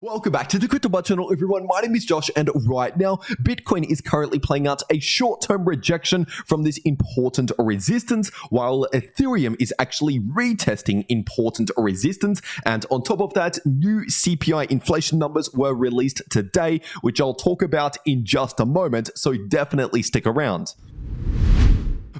Welcome back to the cryptoworld channel, everyone. My name is Josh, and right now, Bitcoin is currently playing out a short-term rejection from this important resistance, while Ethereum is actually retesting important resistance. And on top of that, new CPI inflation numbers were released today, which I'll talk about in just a moment, so definitely stick around.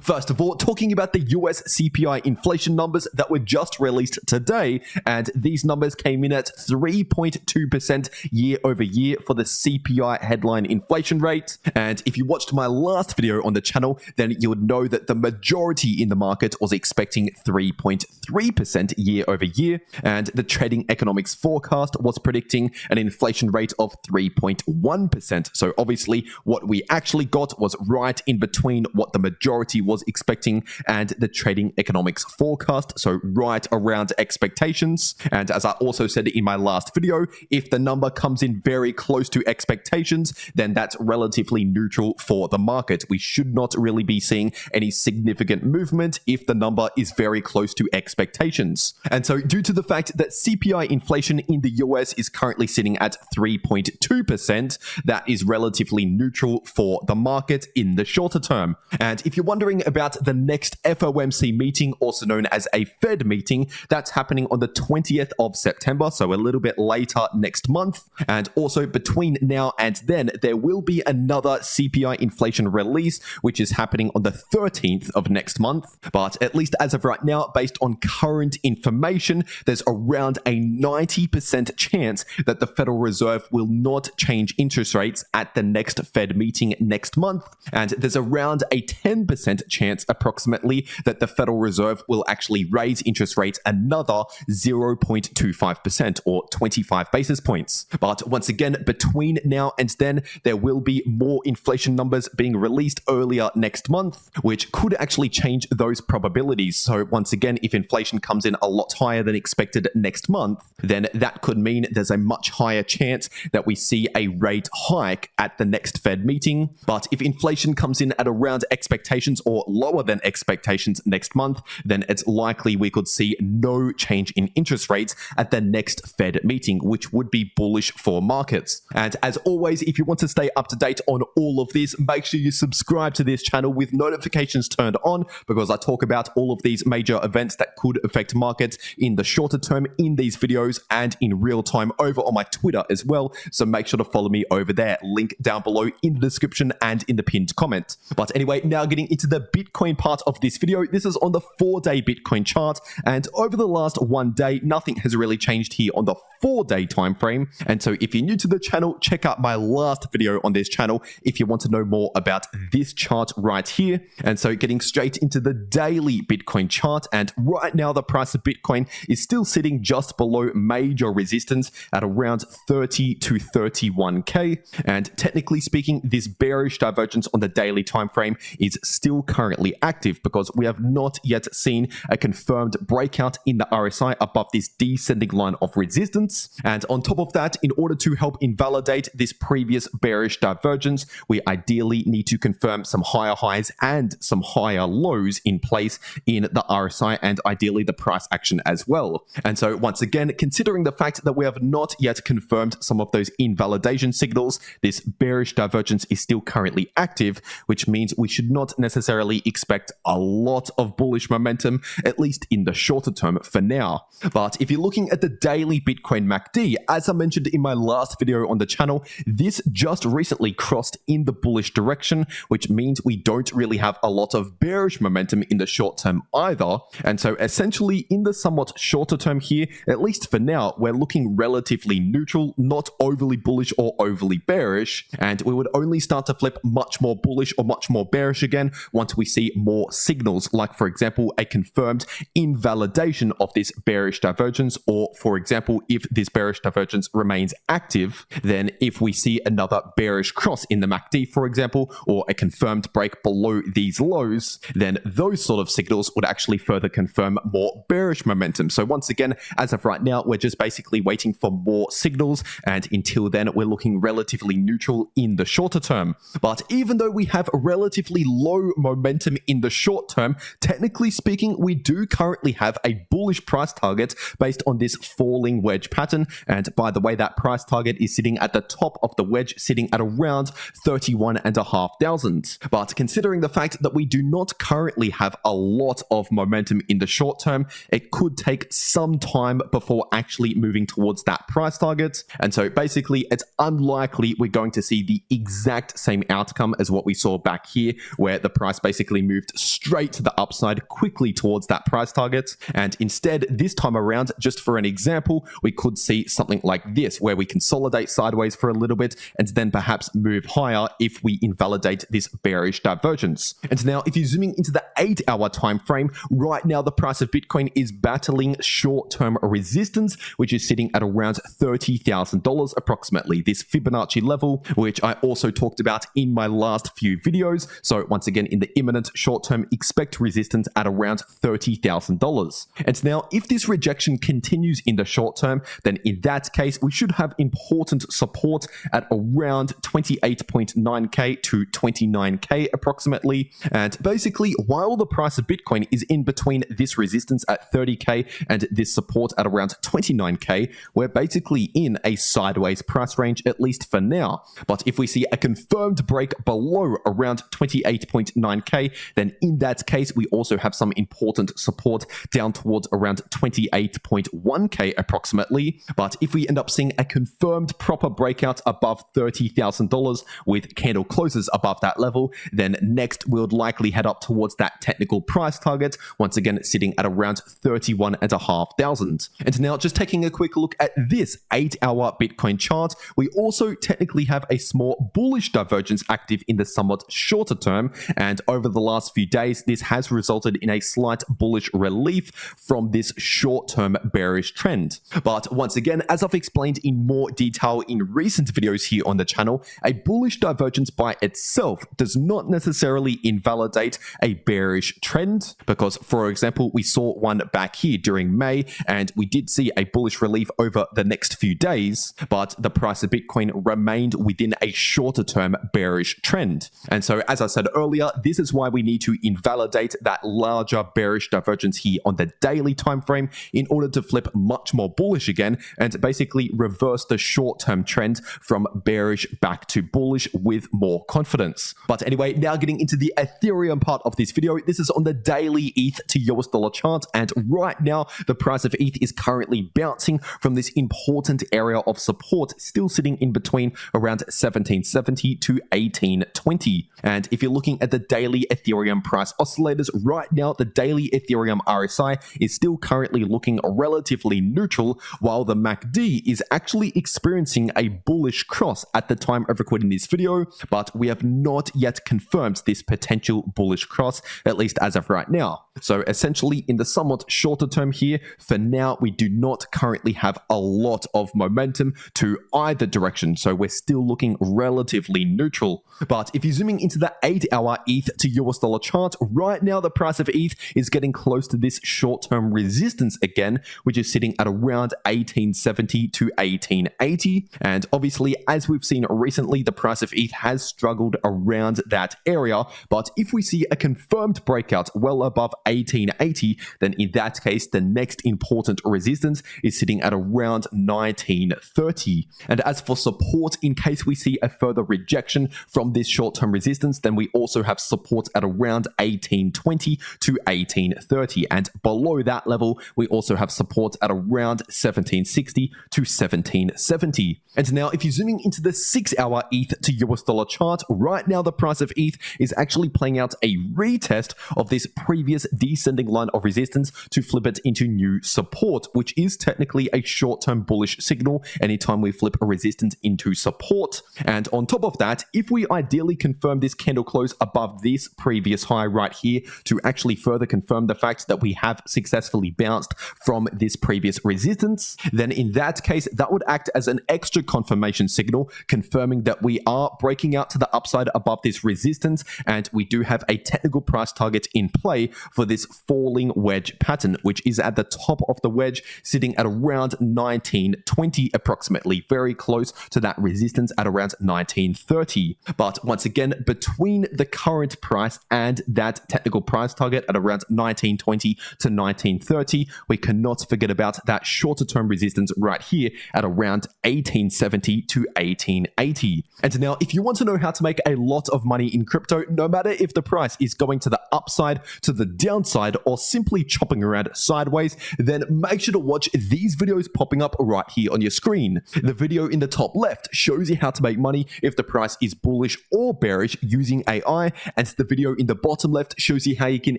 First of all, talking about the US CPI inflation numbers that were just released today, and these numbers came in at 3.2% year over year for the CPI headline inflation rate. And if you watched my last video on the channel, then you would know that the majority in the market was expecting 3.3% year over year, and the trading economics forecast was predicting an inflation rate of 3.1%. So obviously, what we actually got was right in between what the majority was expecting and the trading economics forecast, so right around expectations. And as I also said in my last video, if the number comes in very close to expectations, then that's relatively neutral for the market. We should not really be seeing any significant movement if the number is very close to expectations. And so due to the fact that CPI inflation in the US is currently sitting at 3.2%, that is relatively neutral for the market in the shorter term. And if you're wondering about the next FOMC meeting, also known as a Fed meeting, that's happening on the 20th of September, so a little bit later next month. And also between now and then, there will be another CPI inflation release, which is happening on the 13th of next month. But at least as of right now, based on current information, there's around a 90% chance that the Federal Reserve will not change interest rates at the next Fed meeting next month. And there's around a 10% chance approximately that the Federal Reserve will actually raise interest rates another 0.25% or 25 basis points. But once again, between now and then, there will be more inflation numbers being released earlier next month, which could actually change those probabilities. So once again, if inflation comes in a lot higher than expected next month, then that could mean there's a much higher chance that we see a rate hike at the next Fed meeting. But if inflation comes in at around expectations or lower than expectations next month, then it's likely we could see no change in interest rates at the next Fed meeting, which would be bullish for markets. And as always, if you want to stay up to date on all of this, make sure you subscribe to this channel with notifications turned on, because I talk about all of these major events that could affect markets in the shorter term in these videos and in real time over on my Twitter as well. So make sure to follow me over there. Link down below in the description and in the pinned comment. But anyway, now getting into the Bitcoin part of this video. This is on the 4-day Bitcoin chart, and over the last 1 day, nothing has really changed here on the 4-day time frame. And so if you're new to the channel, check out my last video on this channel if you want to know more about this chart right here. And so getting straight into the daily Bitcoin chart, and right now the price of Bitcoin is still sitting just below major resistance at around 30 to 31k. And technically speaking, this bearish divergence on the daily time frame is still currently active, because we have not yet seen a confirmed breakout in the RSI above this descending line of resistance. And on top of that, in order to help invalidate this previous bearish divergence, we ideally need to confirm some higher highs and some higher lows in place in the RSI, and ideally the price action as well. And so once again, considering the fact that we have not yet confirmed some of those invalidation signals, this bearish divergence is still currently active, which means we should not necessarily expect a lot of bullish momentum, at least in the shorter term for now. But if you're looking at the daily Bitcoin MACD, as I mentioned in my last video on the channel, this just recently crossed in the bullish direction, which means we don't really have a lot of bearish momentum in the short term either. And so essentially in the somewhat shorter term here, at least for now, we're looking relatively neutral, not overly bullish or overly bearish. And we would only start to flip much more bullish or much more bearish again once we see more signals, like for example, a confirmed invalidation of this bearish divergence, or for example, if this bearish divergence remains active, then if we see another bearish cross in the MACD, for example, or a confirmed break below these lows, then those sort of signals would actually further confirm more bearish momentum. So once again, as of right now, we're just basically waiting for more signals, and until then, we're looking relatively neutral in the shorter term. But even though we have relatively low momentum momentum in the short term, technically speaking, we do currently have a bullish price target based on this falling wedge pattern. And by the way, that price target is sitting at the top of the wedge, sitting at around 31,500. But considering the fact that we do not currently have a lot of momentum in the short term, it could take some time before actually moving towards that price target. And so basically, it's unlikely we're going to see the exact same outcome as what we saw back here, where the price basically moved straight to the upside quickly towards that price target. And instead, this time around, just for an example, we could see something like this, where we consolidate sideways for a little bit and then perhaps move higher if we invalidate this bearish divergence. And now, if you're zooming into the 8-hour time frame, right now the price of Bitcoin is battling short-term resistance, which is sitting at around $30,000 approximately, this Fibonacci level, which I also talked about in my last few videos. So once again, in the imminent short term, expect resistance at around $30,000. And now, if this rejection continues in the short term, then in that case, we should have important support at around 28.9K to 29K approximately. And basically, while the price of Bitcoin is in between this resistance at 30K and this support at around 29K, we're basically in a sideways price range, at least for now. But if we see a confirmed break below around 28.9K, then in that case, we also have some important support down towards around 28.1K approximately. But if we end up seeing a confirmed proper breakout above $30,000 with candle closes above that level, then next we would likely head up towards that technical price target, once again sitting at around 31,500. And now, just taking a quick look at this 8-hour Bitcoin chart, we also technically have a small bullish divergence active in the somewhat shorter term, and over the last few days, this has resulted in a slight bullish relief from this short-term bearish trend. But once again, as I've explained in more detail in recent videos here on the channel, a bullish divergence by itself does not necessarily invalidate a bearish trend, because, for example, we saw one back here during May, and we did see a bullish relief over the next few days, but the price of Bitcoin remained within a shorter term bearish trend. And so, as I said earlier, this is why we need to invalidate that larger bearish divergence here on the daily time frame in order to flip much more bullish again and basically reverse the short-term trend from bearish back to bullish with more confidence. But anyway, now getting into the Ethereum part of this video, this is on the daily ETH to US dollar chart, and right now the price of ETH is currently bouncing from this important area of support, still sitting in between around 1770 to 1820. And if you're looking at the daily Ethereum price oscillators right now, the daily Ethereum RSI is still currently looking relatively neutral, while the MACD is actually experiencing a bullish cross at the time of recording this video, but we have not yet confirmed this potential bullish cross, at least as of right now. So essentially, in the somewhat shorter term here, for now, we do not currently have a lot of momentum to either direction, so we're still looking relatively neutral. But if you're zooming into the 8-hour ETH to US dollar chart, right now the price of ETH is getting close to this short-term resistance again, which is sitting at around 1870 to 1880. And obviously, as we've seen recently, the price of ETH has struggled around that area. But if we see a confirmed breakout well above 1880, then in that case, the next important resistance is sitting at around 1930. And as for support, in case we see a further rejection from this short-term resistance, then we also have support at around 1820 to 1830. And below that level, we also have support at around 1760 to 1770. And now, if you're zooming into the 6-hour ETH to US dollar chart, right now the price of ETH is actually playing out a retest of this previous descending line of resistance to flip it into new support, which is technically a short-term bullish signal anytime we flip a resistance into support. And on top of that, if we ideally confirm this candle close above this previous high right here to actually further confirm the fact that we have successfully bounced from this previous resistance, then in that case, that would act as an extra confirmation signal, confirming that we are breaking out to the upside above this resistance, and we do have a technical price target in play for for this falling wedge pattern, which is at the top of the wedge, sitting at around 1920 approximately, very close to that resistance at around 1930. But once again, between the current price and that technical price target at around 1920 to 1930, we cannot forget about that shorter term resistance right here at around 1870 to 1880. And now, if you want to know how to make a lot of money in crypto, no matter if the price is going to the upside, to the downside, or simply chopping around sideways, then make sure to watch these videos popping up right here on your screen. The video in the top left shows you how to make money if the price is bullish or bearish using AI, and the video in the bottom left shows you how you can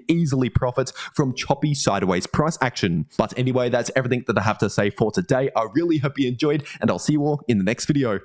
easily profit from choppy sideways price action. But anyway, that's everything that I have to say for today. I really hope you enjoyed, and I'll see you all in the next video.